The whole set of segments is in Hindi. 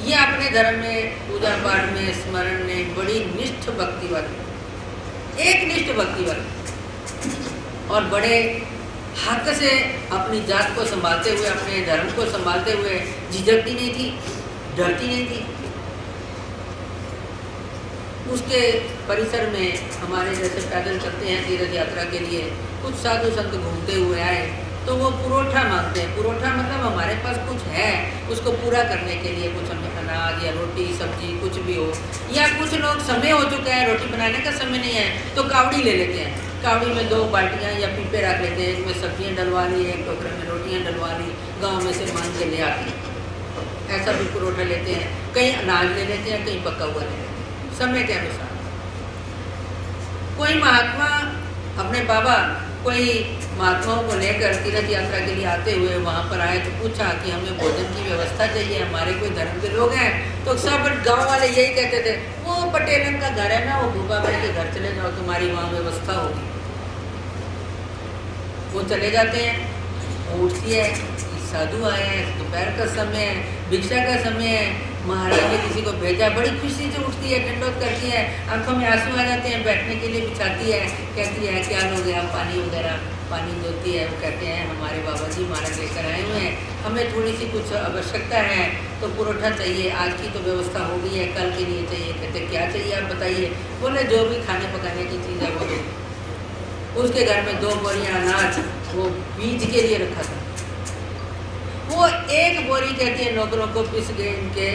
ये अपने धर्म में पूजा पाठ में स्मरण में बड़ी निष्ठ भक्ति वाली, एक निष्ठ भक्ति वाली, और बड़े हक से अपनी जात को संभालते हुए, अपने धर्म को संभालते हुए झिझकती नहीं थी, डरती नहीं थी। उसके परिसर में हमारे जैसे पैदल चलते हैं तीर्थ यात्रा के लिए, कुछ साधु संत घूमते हुए आए तो वो पुरोठा मांगते हैं। पुरोठा मतलब हमारे पास कुछ है, उसको पूरा करने के लिए कुछ हमें अनाज या रोटी सब्जी कुछ भी हो, या कुछ लोग समय हो चुका है रोटी बनाने का समय नहीं है तो कावड़ी ले लेते हैं। कावड़ी में 2 बाल्टियाँ या पीपे रख लेते हैं, एक में सब्जियाँ डलवा ली, एक टोकरे में रोटियाँ डलवा ली, गाँव में से मांग के ले आती हैं। ऐसा भी पुरोठा लेते हैं, कहीं अनाज ले लेते हैं, कहीं पका हुआ ले लेते हैं, समय के अनुसार। कोई महात्मा अपने बाबा कोई महात्माओं को लेकर तीर्थ यात्रा के लिए आते हुए वहाँ पर आए तो पूछा कि हमें भोजन की व्यवस्था चाहिए, हमारे कोई धर्म के लोग हैं। तो सब गांव वाले यही कहते थे, वो पटेलन का घर है ना, वो भूपा भाई के घर चले जाओ, तुम्हारी वहाँ व्यवस्था होगी। वो चले जाते हैं, वो उठती है, साधु आए हैं, दोपहर का समय है, भिक्षा का समय है, महाराज ने किसी को भेजा, बड़ी खुशी से उठती है, दंडोत करती है, आंखों में आंसू आ जाते हैं, बैठने के लिए बिछाती है, कहती है क्या लोग हैं, पानी वगैरह पानी देती है। वो कहते हैं हमारे बाबा जी महाराज लेकर आए हुए हैं, हमें थोड़ी सी कुछ आवश्यकता है तो पुरोठा चाहिए, आज की तो व्यवस्था हो गई है, कल के लिए चाहिए। कहते क्या चाहिए आप बताइए। बोले जो भी खाने पकाने की चीज़ है वो दो। उसके घर में 2 बोरियाँ अनाज वो बीज के लिए रखा था। वो 1 बोरी कहती है नौकरों को पिस गए इनके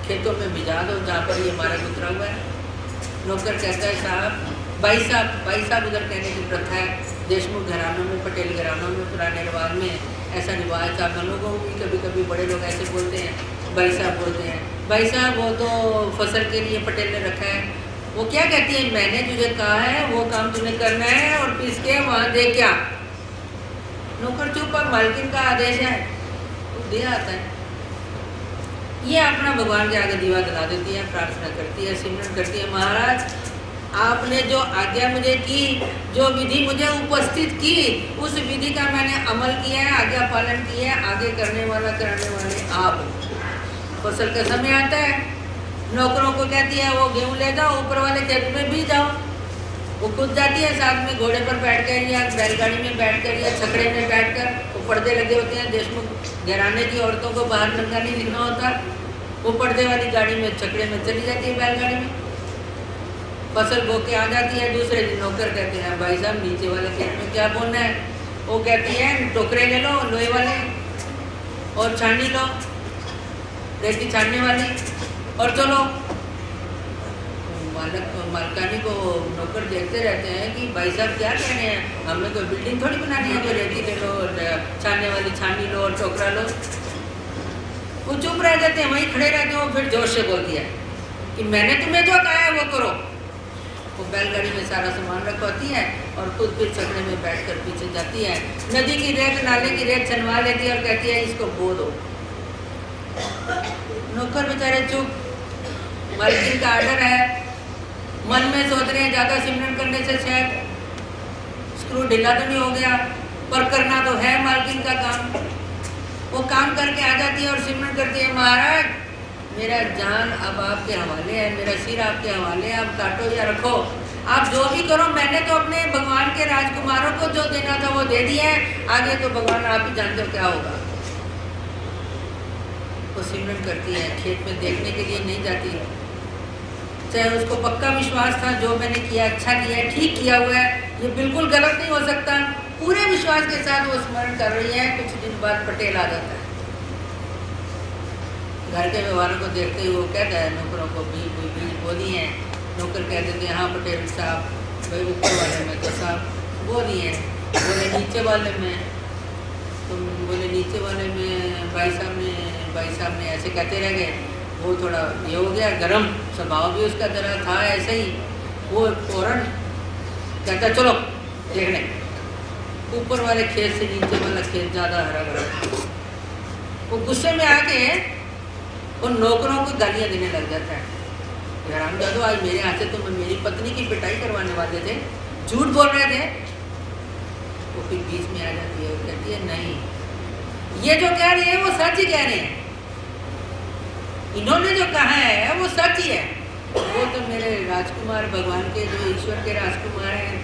खेतों में भिजा दो जहाँ पर ये हमारा गुजरा हुआ है। नौकर कहता है साहब भाई साहब उधर कहने की प्रथा है देशमुख घरानों में, पटेल घरानों में, पुराने रिवाज में ऐसा रिवाज था। हम लोगों को भी कभी कभी बड़े लोग ऐसे बोलते हैं, भाई साहब बोलते हैं, भाई साहब वो तो फसल के लिए पटेल ने रखा है। वो क्या कहती है, मैंने तुझे कहा है वो काम तूने करना है और पिस के वहाँ दे क्या। नौकर चुप, पर मालकिन का आदेश है दे आता है। ये अपना भगवान के आगे दीवा जला देती है, प्रार्थना करती है, सिमरन करती है, महाराज आपने जो आज्ञा मुझे की, जो विधि मुझे उपस्थित की, उस विधि का मैंने अमल किया है, आज्ञा पालन किया है, आगे करने वाला करने वाले आप। फसल का समय आता है, नौकरों को कहती है वो गेहूँ ले जाओ, ऊपर वाले खेत में भी जाओ। वो खुद जाती है, साथ में घोड़े पर बैठकर या बैलगाड़ी में बैठकर या छकड़े में बैठकर। वो पर्दे लगे होते हैं, देशमुख घराने की औरतों को बाहर नंगा नहीं दिखना होता। वो पर्दे वाली गाड़ी में छकड़े में चली जाती है, बैलगाड़ी में फसल बो के आ जाती है। दूसरे दिन नौकर कहते हैं भाई साहब नीचे वाले खेत में क्या बोना है। वो कहती है टोकरे ले लो लोहे वाले और छानी लो, रेती छानने वाली, और चलो। मालकानी को नौकर देखते रहते हैं कि भाई साहब क्या कह रहे हैं, हमें कोई बिल्डिंग थोड़ी बनानी है, कोई रेती ले लो, छानने वाली छानी लो और टोकरा लो। वो चुप रह जाते हैं, वहीं खड़े रहते हैं। वो फिर जोश से बोलती है कि मैंने तुम्हें जो कहा है वो करो। वो बैलगाड़ी में सारा सामान रखवाती है और खुद फिर छकड़े में बैठकर पीछे जाती है। नदी की रेत, नाले की रेत छनवा लेती है और कहती है इसको बो दो। नौकर बेचारे चुप, मालकिन का आर्डर है। मन में सोच रहे हैं ज़्यादा सिमरन करने से शायद स्क्रू ढीला तो नहीं हो गया, पर करना तो है मालकिन का काम। वो काम करके आ जाती है और सिमरन करती है, महाराज मेरा जान अब आपके हवाले है, मेरा सिर आपके हवाले है, आप काटो या रखो, आप जो भी करो। मैंने तो अपने भगवान के राजकुमारों को जो देना था वो दे दिया है, आगे तो भगवान आप ही जानते हो क्या होगा। वो सिमरन करती है, खेत में देखने के लिए नहीं जाती, चाहे उसको पक्का विश्वास था जो मैंने किया अच्छा किया है, ठीक किया हुआ है, ये बिल्कुल गलत नहीं हो सकता। पूरे विश्वास के साथ वो स्मरण कर रही है। कुछ दिन बाद पटेल आ जाता है। घर के व्यवहारों को देखते हुए वो कहता है नौकरों को बीज बो दिए हैं। नौकर कह देते हैं हाँ पटेल साहब, भाई ऊपर वाले में तो साहब बो दिए हैं। बोले नीचे वाले में, तुम बोले नीचे वाले में भाई साहब ने ऐसे कहते रह गए। वो थोड़ा ये हो गया गर्म, स्वभाव भी उसका जरा था ऐसे ही। वो फौरन कहता चलो देखने, ऊपर वाले खेत से नीचे वाला खेत ज़्यादा हरा भरा। वो गुस्से में आके उन नौकरों को गालियाँ देने लग जाता है। हरामजादो आज मेरे हाथ से तुम मेरी पत्नी की पिटाई करवाने वाले थे, झूठ बोल रहे थे। वो फिर बीच में आ जाती है और कहती है नहीं, ये जो कह रहे हैं वो सच ही कह रहे हैं। इन्होंने जो कहा है वो सच ही है। वो तो मेरे राजकुमार, भगवान के जो ईश्वर के राजकुमार हैं,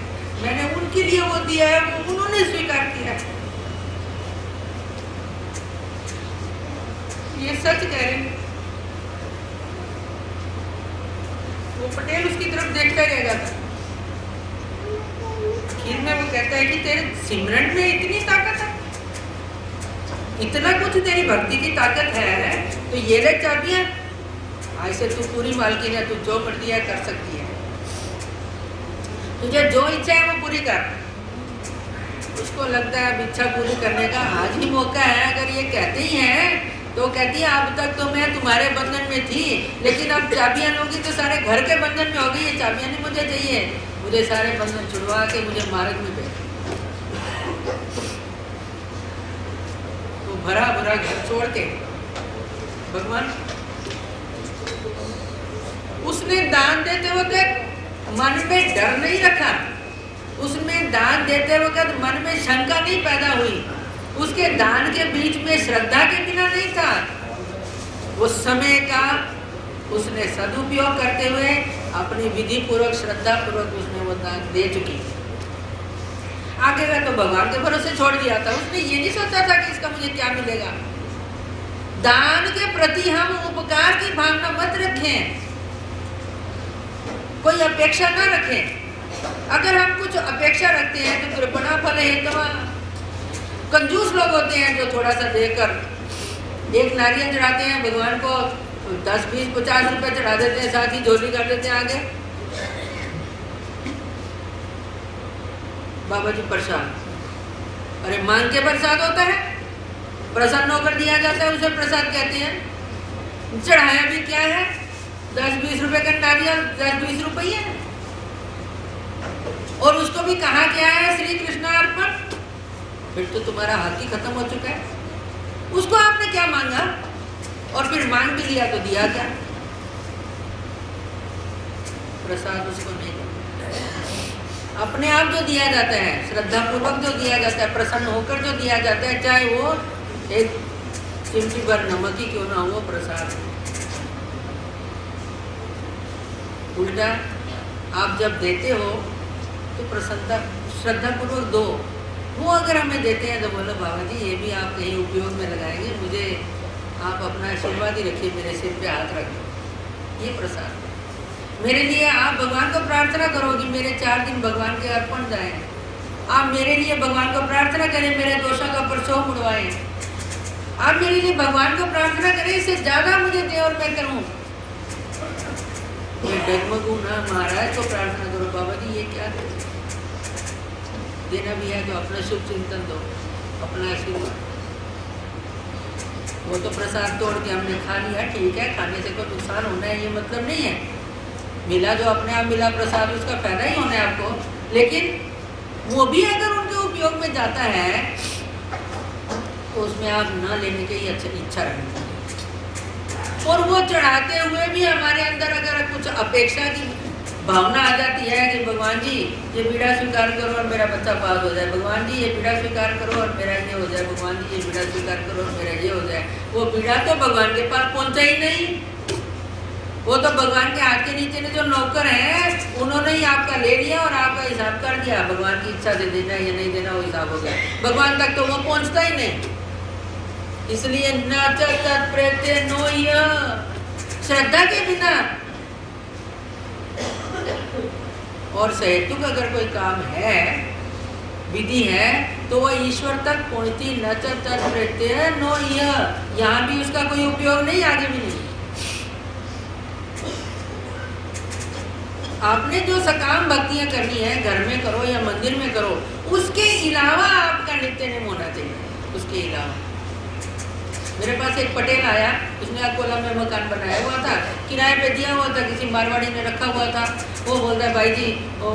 मैंने उनके लिए वो दिया है, वो उन्होंने स्वीकार किया है। ये सच कह रहे हैं। वो पटेल उसकी तरफ देखता रहेगा था। आखिर में वो कहता है कि तेरे सिमरन में इतनी ताकत है, इतना कुछ तेरी भक्ति की ताकत है, तो ये ले चाबियां, ऐसे तू पूरी मालकिन है, तू जो मर्जी है कर सकती है, तुझे जो इच्छा है वो पूरी कर। उसको लगता है अब इच्छा पूरी करने का आज ही मौका है। अगर ये कहते ही हैं तो कहती है अब तक तो मैं तुम्हारे बंधन में थी, लेकिन अब चाबियां लोगी तो सारे घर के बंधन में होगी, ये चाबियां नहीं मुझे चाहिए, मुझे सारे बंधन छुड़वा के मुझे मार्ग में भेज। तो भरा भरा घर छोड़ के भगवान, उसने दान देते वक्त मन में डर नहीं रखा, उसमें दान देते वक्त मन में शंका नहीं पैदा हुई, उसके दान के बीच में श्रद्धा के बिना नहीं था। उस समय का उसने सदुपयोग करते हुए अपनी विधि पूर्वक, श्रद्धा पूर्वक उसने वो दान दे चुकी। आगे का तो भगवान के भरोसे छोड़ दिया था। उसने ये नहीं सोचा था कि इसका मुझे क्या मिलेगा। दान के प्रति हम उपकार की भावना मत रखें, कोई अपेक्षा ना रखें। अगर हम कुछ अपेक्षा रखते हैं तो कृपणा फल हेतवा, कंजूस लोग होते हैं जो थोड़ा सा देकर एक नारियल चढ़ाते हैं भगवान को, 10, 20, 50 रुपए चढ़ा देते हैं, साथ ही झोली कर देते हैं आगे, बाबा जी प्रसाद। अरे मांग के प्रसाद होता है, प्रसन्न होकर दिया जाता है, उसे प्रसाद कहते हैं। चढ़ाया भी क्या है, 10-20 रुपए का नारियल, 10-20 रुपये, और उसको भी कहा क्या है, श्री कृष्ण अर्पण। फिर तो तुम्हारा हक ही खत्म हो चुका है। उसको आपने क्या मांगा, और फिर मांग भी लिया तो दिया क्या? प्रसाद उसको नहीं देता। अपने आप जो दिया जाता है, श्रद्धा पूर्वक जो दिया जाता है, प्रसन्न होकर जो दिया जाता है, चाहे वो एक चिमटी भर नमक ही क्यों ना हो, प्रसाद। उल्टा आप जब देते हो तो प्रसन्नता, श्रद्धा पूर्वक दो। वो अगर हमें देते हैं तो बोलो बाबा जी ये भी आप कहीं उपयोग में लगाएंगे, मुझे आप अपना आशीर्वाद ही रखिए, मेरे सिर पे हाथ रखिए, ये प्रसाद। मेरे लिए आप भगवान को प्रार्थना करो कि मेरे 4 दिन भगवान के अर्पण जाएं। आप मेरे लिए भगवान को प्रार्थना करें, मेरे दोषों का परछाव मुड़वाएं। आप मेरे लिए भगवान को प्रार्थना करें, इससे ज़्यादा मुझे दे और मैं करूँ। मैं डगमगू ना, महाराज को प्रार्थना करो, बाबा जी ये क्या देना भी है तो अपना शुभ चिंतन दो, अपना आशीर्वाद। वो तो प्रसाद तोड़ के हमने खा लिया, ठीक है, खाने से कोई नुकसान होना है ये मतलब नहीं है। मिला जो अपने आप मिला प्रसाद, उसका फायदा ही होना है आपको, लेकिन वो भी अगर उनके उपयोग में जाता है तो उसमें आप न लेने की इच्छा रखनी चाहिए। और वो चढ़ाते हुए भी हमारे अंदर अगर कुछ अपेक्षा की भावना आ जाती है कि भगवान जी ये पीड़ा स्वीकार करो और मेरा बच्चा पास हो जाए, भगवान जी ये पीड़ा स्वीकार करो और मेरा ये हो जाए, भगवान जी ये पीड़ा स्वीकार करो और मेरा ये हो जाए, वो पीड़ा तो भगवान के पास पहुंचा ही नहीं। वो तो भगवान के हाथ के नीचे ने जो नौकर हैं उन्होंने ही आपका ले लिया और आपका हिसाब कर दिया, भगवान की इच्छा से देना या नहीं देना वो हिसाब हो गया, भगवान तक तो वो पहुंचता ही नहीं। इसलिए श्रद्धा के बिना और सहेतुक अगर कोई काम है, विधि है, तो वह ईश्वर तक पहुंचती न प्रत्यय नो यह, यहाँ भी उसका कोई उपयोग नहीं, आगे भी नहीं। आपने जो सकाम भक्तियां करनी है, घर में करो या मंदिर में करो, उसके अलावा आपका नित्य नेम होना चाहिए। उसके अलावा मेरे पास एक पटेल आया, उसने अकोला में मकान बनाया हुआ था, किराए पे दिया हुआ था, किसी मारवाड़ी ने रखा हुआ था। वो बोलता है भाई जी वो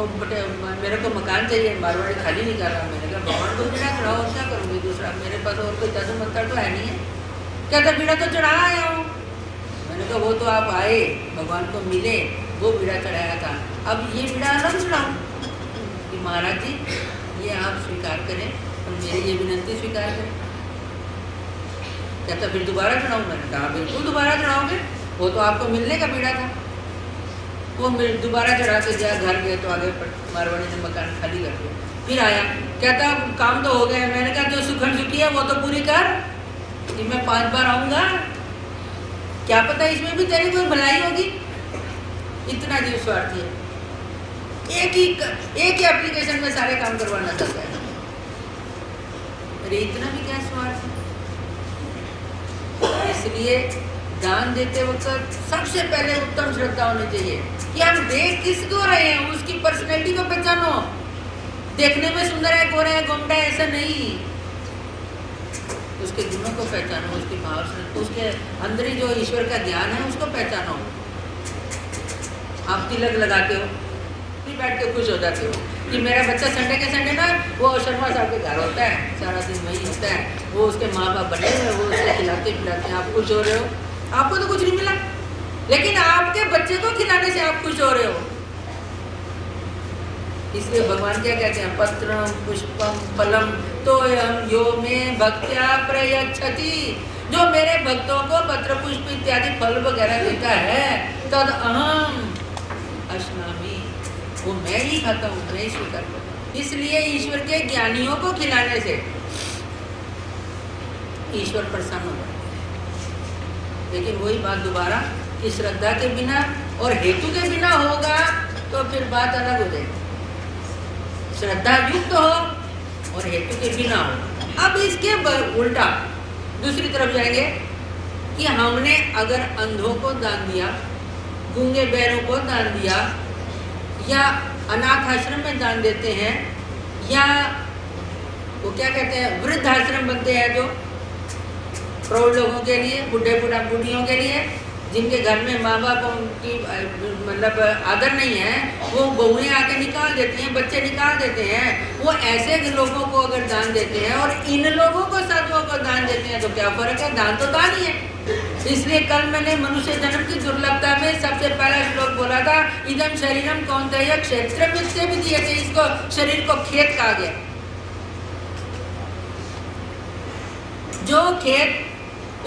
मेरे को मकान चाहिए, मारवाड़ी खाली नहीं कर रहा। मैंने कहा भगवान को बीड़ा चढ़ाओ, क्या करूँगी दूसरा, मेरे पास और कोई जादू मंत्र तो है नहीं है। कहता बीड़ा तो चढ़ा आया हूँ। मैंने कहा वो तो आप आए, भगवान को मिले, वो बीड़ा चढ़ाया था, अब ये बीड़ा अलग चढ़ाऊँ कि महाराज जी ये आप स्वीकार करें और मेरी ये विनंती स्वीकार करें। कहता फिर दोबारा चढ़ाऊँ। मैंने कहा बिल्कुल दोबारा चढ़ाओगे, वो तो आपको मिलने का पीड़ा था, वो दोबारा चढ़ा के गया, घर गए तो आगे मारवाड़ी ने मकान खाली कर दिया। फिर आया, कहता काम तो हो गया। मैंने कहा जो सुखन सुखी है वो तो पूरी कर, कि मैं 5 बार आऊँगा, क्या पता इसमें भी तेरी कोई भलाई होगी। इतना जीव स्वार्थी है, एक ही एप्लीकेशन में सारे काम करवाना चाहता है। अरे इतना भी क्या स्वार्थ है। इसलिए दान देते वक्त सबसे पहले उत्तम श्रद्धा होनी चाहिए कि हम देख किसको रहे हैं, उसकी पर्सनैलिटी को पहचानो। देखने में सुंदर है, गोरा है, गोमटा है, ऐसा नहीं, उसके गुणों को पहचानो, उसकी भाव से, उसके अंदर ही जो ईश्वर का ज्ञान है उसको पहचानो। आप तिलक लगाते हो, फिर बैठ के खुश हो जाते हो कि मेरा बच्चा संडे के संडे ना वो शर्मा साहब के घर होता है, सारा दिन वही होता है, वो उसके माँ बाप बने हुए, वो उसको खिलाते पिलाते हैं, आप खुश हो रहे हो। आपको तो कुछ नहीं मिला, लेकिन आपके बच्चे को खिलाने से आप खुश हो रहे हो। इसलिए भगवान क्या कहते हैं, पत्रम पुष्पम फलम तो यो में भक्त्या प्रयच्छति, जो मेरे भक्तों को पत्र पुष्प इत्यादि फल वगैरह देता है, तद अहम अश्नामि, वो मैं ही खाता हूँ, मैं ही स्वीकार करता हूँ। इसलिए ईश्वर के ज्ञानियों को खिलाने से ईश्वर प्रसन्न होगा। लेकिन वही बात दोबारा कि श्रद्धा के बिना और हेतु के बिना होगा तो फिर बात अलग हो जाएगी। श्रद्धा युक्त हो और हेतु के बिना हो। अब इसके उल्टा दूसरी तरफ जाएंगे कि हमने अगर अंधों को दान दिया, गूंगे बहरों को दान दिया, या अनाथ आश्रम में दान देते हैं, या वो क्या कहते हैं वृद्ध आश्रम बनते हैं जो प्रौढ़ लोगों के लिए, बुढ़ियों के लिए, जिनके घर में माँ बाप की मतलब आदर नहीं है, वो बहुएं आके निकाल देती हैं, बच्चे निकाल देते हैं, वो ऐसे लोगों को अगर दान देते हैं और इन लोगों को साधुओं को दान देते हैं तो क्या फर्क है, दान तो दान ही है। इसलिए कल मैंने मनुष्य जन्म की दुर्लभता में सबसे पहला श्लोक बोला था, इदम शरीरम कौन्तेय क्षेत्रमित् से भी दिए थे, इसको शरीर को खेत कहा गया। जो खेत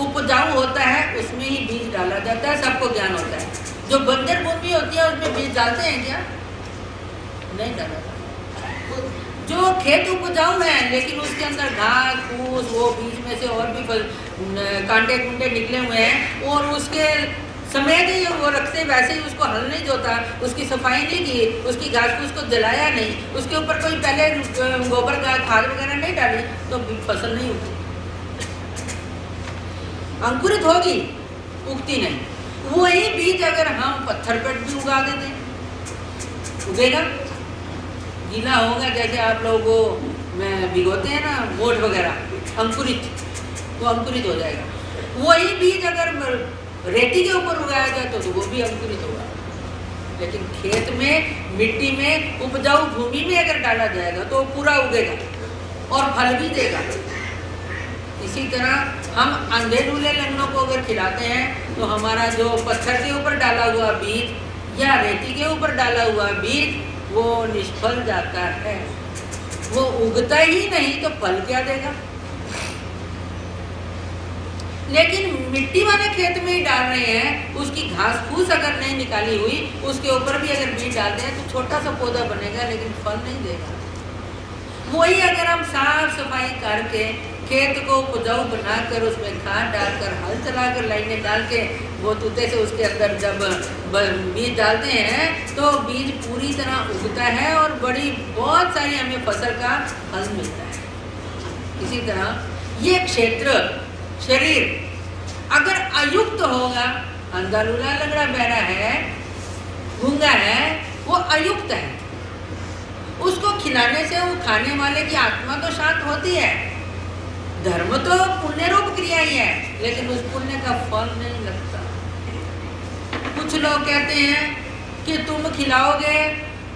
उपजाऊ होता है उसमें ही बीज डाला जाता है, सबको ज्ञान होता है। जो बंजर भूमि होती है उसमें बीज डालते हैं क्या? नहीं डाला जाता। जो खेत उपजाऊ है लेकिन उसके अंदर घास फूस, वो बीच में से और भी कांटे कुंटे निकले हुए हैं, और उसके समेत ही वो रखते, वैसे ही उसको हल नहीं जोता, उसकी सफाई नहीं की, उसकी घास फूस को जलाया नहीं, उसके ऊपर कोई पहले गोबर का खाद वगैरह नहीं डाली, तो फसल नहीं उगती। अंकुरित होगी, उगती नहीं। वही बीज अगर हम पत्थर पर भी उगा देते, उगेगा, गीला होगा, जैसे आप लोग वो भिगोते हैं ना मोठ वगैरह, अंकुरित, वो अंकुरित हो जाएगा। वही बीज अगर रेती के ऊपर उगाया जाए तो वो भी अंकुरित होगा। लेकिन खेत में, मिट्टी में, उपजाऊ भूमि में अगर डाला जाएगा तो पूरा उगेगा और फल भी देगा। इसी तरह हम अंधे ढूले लंगड़ों को अगर खिलाते हैं तो हमारा जो पत्थर के ऊपर डाला हुआ बीज या रेती के ऊपर डाला हुआ बीज वो निष्फल जाता है, वो उगता ही नहीं तो फल क्या देगा। लेकिन मिट्टी वाले खेत में ही डाल रहे हैं, उसकी घास फूस अगर नहीं निकाली हुई, उसके ऊपर भी अगर बीज डालते हैं तो छोटा सा पौधा बनेगा लेकिन फल नहीं देगा। वही अगर हम साफ सफाई करके खेत को उपजाऊ बनाकर उसमें खाद डालकर, हल चलाकर, लाइनें डाल के वो तूते से उसके अंदर जब बीज डालते हैं तो बीज पूरी तरह उगता है और बड़ी बहुत सारी हमें फसल का फल मिलता है। इसी तरह ये क्षेत्र, शरीर अगर अयुक्त होगा, अंधा लूला लंगड़ा बहरा है, गूंगा है, वो अयुक्त है, उसको खिलाने से वो खाने वाले की आत्मा तो शांत होती है। धर्म तो पुण्य रूप क्रिया ही है, लेकिन उस पुण्य का फल नहीं लगता। कुछ लोग कहते हैं कि तुम खिलाओगे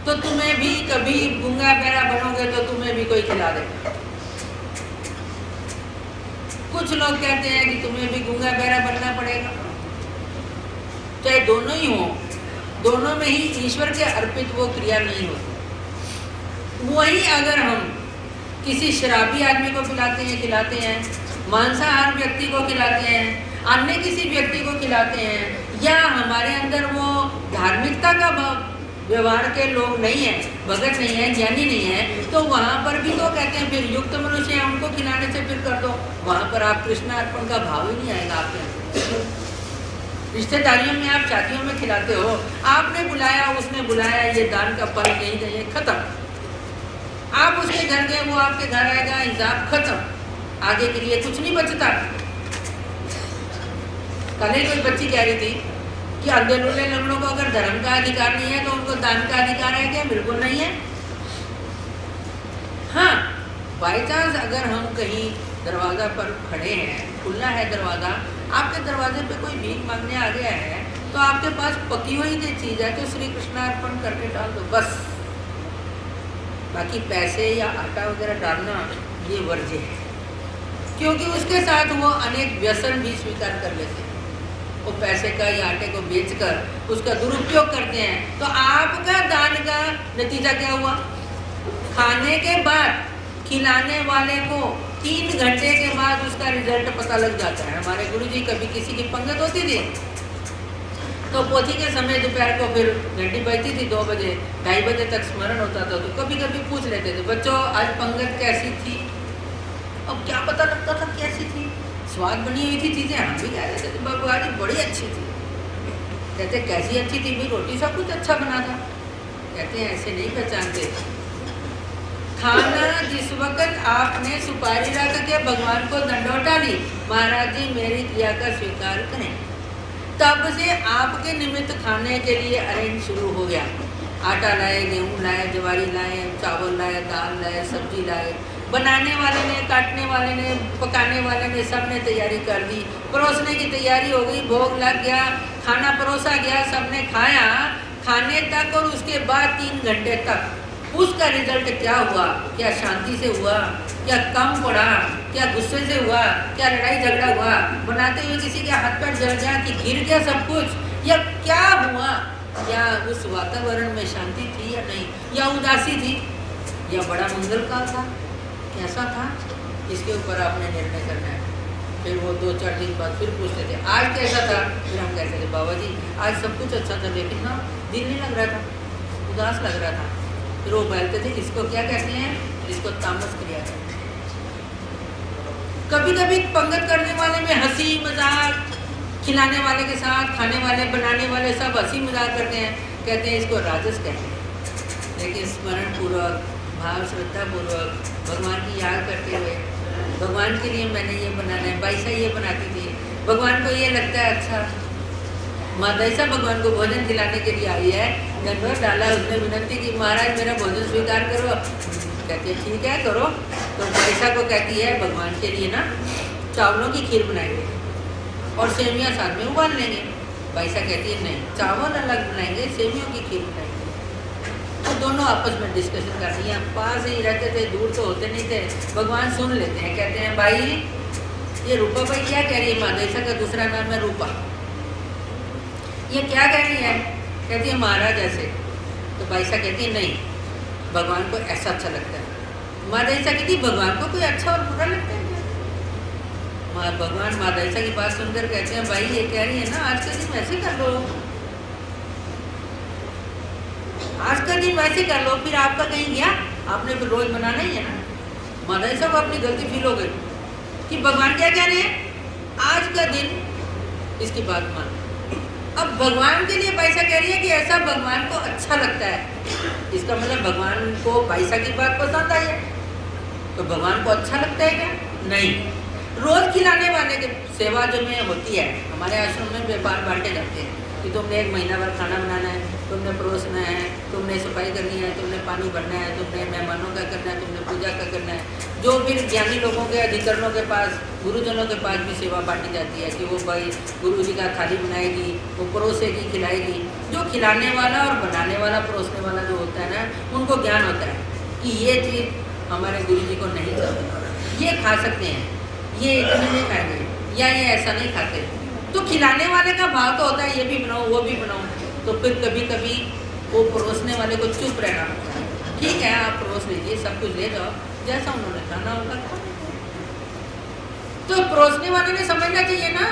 तो तुम्हें भी कभी गूंगा बहरा बनोगे तो तुम्हें भी कोई खिला देगा। कुछ लोग कहते हैं कि तुम्हें भी गूंगा बहरा बनना पड़ेगा। चाहे दोनों ही हो, दोनों में ही ईश्वर के अर्पित वो क्रिया नहीं होती। वही अगर हम किसी शराबी आदमी को खिलाते हैं, मांसाहार व्यक्ति को खिलाते हैं, अन्य किसी व्यक्ति को खिलाते हैं, या हमारे अंदर वो धार्मिकता का व्यवहार के लोग नहीं है, भगत नहीं है, ज्ञानी नहीं है, तो वहाँ पर भी तो कहते हैं फिर युक्त मनुष्य है, उनको खिलाने से फिर कर दो। वहाँ पर आप कृष्णार्पण का भाव ही नहीं आएगा आपके अंदर। रिश्तेदारियों में आप शादियों में खिलाते हो, आपने बुलाया, उसने बुलाया, ये दान का फल नहीं गए, खत्म। आप उसके घर गए, वो आपके घर आएगा, हिसाब खत्म, आगे के लिए कुछ नहीं बचता। कल ही कोई बच्ची कह रही थी कि अंधे लूले लंगड़ों को अगर धर्म का अधिकार नहीं है तो उनको दान का अधिकार है क्या? बिल्कुल नहीं है। हाँ, बाई चांस अगर हम कहीं दरवाजा पर खड़े हैं, खुला है दरवाजा, आपके दरवाजे पे कोई भीख मांगने आ गया है, तो आपके पास पकी हुई जो चीज़ है तो श्री कृष्णार्पण करके डाल दो बस। बाकी पैसे या आटा वगैरह डालना ये वर्ज्य है, क्योंकि उसके साथ वो अनेक व्यसन भी स्वीकार कर लेते हैं। वो पैसे का या आटे को बेचकर उसका दुरुपयोग करते हैं। तो आपका दान का नतीजा क्या हुआ? खाने के बाद खिलाने वाले को 3 घंटे के बाद उसका रिजल्ट पता लग जाता है। हमारे गुरुजी कभी किसी की पंगत होती थी तो पोथी के समय दोपहर को फिर घंटी बजती थी 2 बजे, 2:30 बजे तक स्मरण होता था, तो कभी कभी पूछ लेते थे, बच्चों आज पंगत कैसी थी? अब क्या पता लगता था कैसी थी, स्वाद बनी हुई थी चीज़ें, हम भी कह रहे थे बाबू आज बड़ी अच्छी थी। कहते कैसी अच्छी थी? भी रोटी सब कुछ अच्छा बना था। कहते हैं ऐसे नहीं पहचानते। खाना जिस वक्त आपने सुपारी रख के भगवान को दंडोटा ली, महाराज जी मेरी क्रिया का स्वीकार करें, तब से आपके निमित्त खाने के लिए अरेंज शुरू हो गया। आटा लाए, गेहूँ लाए, ज्वारी लाए, चावल लाए, दाल लाए, सब्जी लाए, बनाने वाले ने, काटने वाले ने, पकाने वाले ने, सब ने तैयारी कर दी, परोसने की तैयारी हो गई, भोग लग गया, खाना परोसा गया, सबने खाया। खाने तक और उसके बाद 3 घंटे तक उसका रिजल्ट क्या हुआ? क्या शांति से हुआ? क्या कम पड़ा? क्या गुस्से से हुआ? क्या लड़ाई झगड़ा हुआ? बनाते हुए किसी के हाथ पैर जल गया कि गिर गया सब कुछ? या क्या हुआ? या उस वातावरण में शांति थी या नहीं, या उदासी थी, या बड़ा मंगल काल था, कैसा था? इसके ऊपर आपने निर्णय करना है। फिर वो 2-4 दिन बाद फिर पूछते थे आज कैसा था? फिर हम कहते थे बाबा जी आज सब कुछ अच्छा था, लेकिन ना दिल नहीं लग रहा था, उदास लग रहा था। फिर वो बोलते थे इसको क्या कहते हैं? इसको तामस क्रिया कहते हैं। कभी कभी पंगत करने वाले में हंसी मजाक, खिलाने वाले के साथ खाने वाले, बनाने वाले सब हंसी मजाक करते हैं, कहते हैं इसको राजस कहते हैं। लेकिन स्मरण पूर्वक, भाव श्रद्धा पूर्वक भगवान की याद करते हुए, भगवान के लिए मैंने ये बनाना है, बाईसा ये बनाती थी, भगवान को ये लगता है अच्छा, मादैसा भगवान को भोजन खिलाने के लिए आई है, दंडवत डाला, उसने विनती की महाराज मेरा भोजन स्वीकार करो। कहती है ठीक है करो। तो बाईसा को कहती है भगवान के लिए ना चावलों की खीर बनाएंगे और सेवियाँ साथ में उबाल लेंगे। बाईसा कहती है नहीं, चावल अलग बनाएंगे, सेवियों की खीर बनाएंगे। तो दोनों आपस में डिस्कशन कर रही हैं, पास ही रहते थे, दूर तो होते नहीं थे। भगवान सुन लेते हैं, कहते हैं भाई ये रूपा भाई क्या कह रही है? मादैसा का दूसरा नाम है रूपा, ये क्या कह रही है? कहती है महाराज ऐसे। तो बाईसा कहती है नहीं, भगवान को ऐसा अच्छा लगता है। मादैसा कहती भगवान को कोई अच्छा और बुरा लगता है क्या? भगवान मादैसा की बात सुनकर कहते हैं भाई ये कह रही है ना आज का दिन वैसे कर लो, आज का दिन वैसे कर लो, फिर आपका कहीं गया, आपने फिर रोज बनाना ही है ना। मादैसा को अपनी गलती फील हो गई कि भगवान क्या कह रहे हैं आज का दिन इसकी बात मान। अब भगवान के लिए बाईसा कह रही है कि ऐसा भगवान को अच्छा लगता है, इसका मतलब भगवान को बाईसा की बात पसंद आई है, तो भगवान को अच्छा लगता है क्या? नहीं। रोज खिलाने वाले की सेवा जो में होती है, हमारे आश्रम में व्यापार बांटे जाते हैं कि तुमने 1 महीना भर खाना बनाना है, तुमने परोसना है, तुमने सफाई करनी है, तुमने पानी भरना है, तुमने मेहमानों का करना है, तुमने पूजा का करना है। जो फिर ज्ञानी लोगों के अधिकरणों के पास, गुरुजनों के पास भी सेवा बांटी जाती है कि वो भाई गुरु जी का थाली बनाएगी, वो परोसेगी, खिलाएगी। जो खिलाने वाला और बनाने वाला, परोसने वाला जो होता है ना, उनको ज्ञान होता है कि ये चीज़ हमारे गुरु जी को नहीं करती, ये खा सकते हैं, ये इतने नहीं खाएंगे, या ये ऐसा नहीं खाते। तो खिलाने वाले का भाव तो होता है ये भी बनाओ वो भी बनाओ। तो फिर कभी कभी वो परोसने वाले को चुप रहना होता है, ठीक है आप परोस लीजिए, सब कुछ ले जाओ, जैसा उन्होंने खाना होगा खा। तो परोसने वाले ने समझना चाहिए ना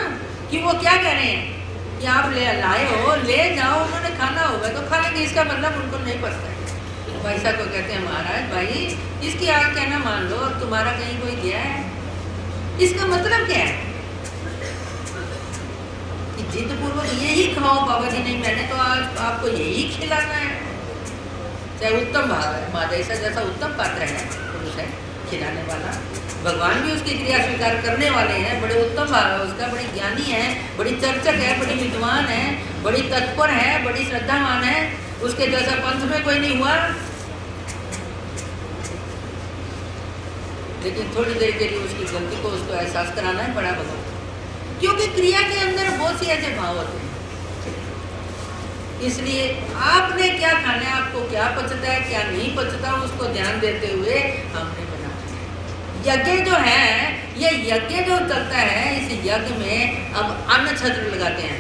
कि वो क्या कह रहे हैं। कि आप लाए हो, ले जाओ, उन्होंने खाना होगा तो खा लेंगे, इसका मतलब उनको नहीं पचता है। पैसा को कहते हैं महाराज भाई इसकी आग कहना मान लो, और तुम्हारा कहीं कोई गया है, इसका मतलब क्या है कि जिद पूर्वक यही खाओ बाबा जी, नहीं मैंने तो आज आपको यही खिलाना है। चाहे उत्तम महादेशा जैसा उत्तम पात्र है, पुरुष है खिलाने वाला, भगवान भी उसकी क्रिया स्वीकार करने वाले हैं, बड़े उत्तम भाव है उसका, बड़ी ज्ञानी है, बड़ी चर्चक है, बड़ी विद्वान है, बड़ी तत्पर है, बड़ी श्रद्धावान है, उसके जैसा पंथ में कोई नहीं हुआ। लेकिन थोड़ी देर के लिए उसकी गलती को उसको एहसास कराना है बड़ा भगवान, क्योंकि क्रिया के अंदर बहुत सी ऐसे भाव होते हैं। इसलिए आपने क्या खाना है, आपको क्या पचता है क्या नहीं पचता, उसको ध्यान देते हुए हमने बनाया। यज्ञ जो है, ये यज्ञ जो चलता है, इस यज्ञ में अब अन्न छत्र लगाते हैं।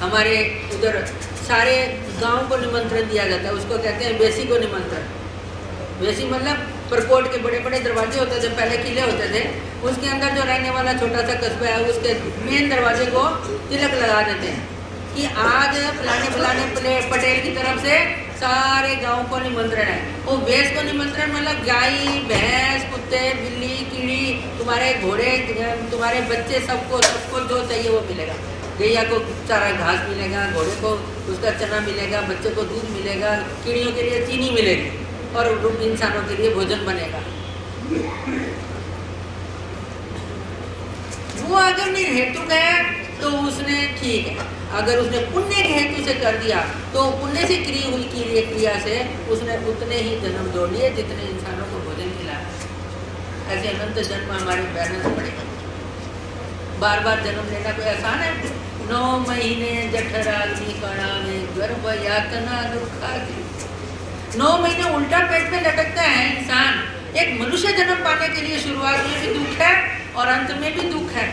हमारे उधर सारे गांव को निमंत्रण दिया जाता है, उसको कहते हैं बेसी को निमंत्रण। बेसी मतलब प्रकोट के बड़े बड़े दरवाजे होते थे, पहले किले होते थे, उसके अंदर जो रहने वाला छोटा सा कस्बा है उसके मेन दरवाजे को तिलक लगा देते हैं कि आज फलाने पटेल की तरफ से सारे गांव को निमंत्रण है। वो वेश को निमंत्रण मतलब गाय भैंस कुत्ते बिल्ली कीड़ी, तुम्हारे घोड़े तुम्हारे बच्चे, सबको जो चाहिए वो मिलेगा। गैया को चारा घास मिलेगा, घोड़े को उसका चना मिलेगा, बच्चे को दूध मिलेगा, कीड़ियों के लिए चीनी मिलेगी, और इंसानों के लिए भोजन बनेगा। वो अगर निर्हेतुक है तो उसने ठीक है, अगर उसने पुण्य के हेतु से कर दिया तो पुण्य से हुई क्रिया से उसने उतने ही जन्म जोड़ लिए जितने इंसानों को भोजन खिलाया। ऐसे अनंत जन्म हमारे बैलेंस पड़ेगा। बार बार जन्म लेना कोई आसान है? 9 महीने जठराग्नि कणा में गर्भ यातना दुखा, 9 महीने उल्टा पेट में लटकता है इंसान। एक मनुष्य जन्म पाने के लिए शुरुआत में भी दुख है और अंत में भी दुख है।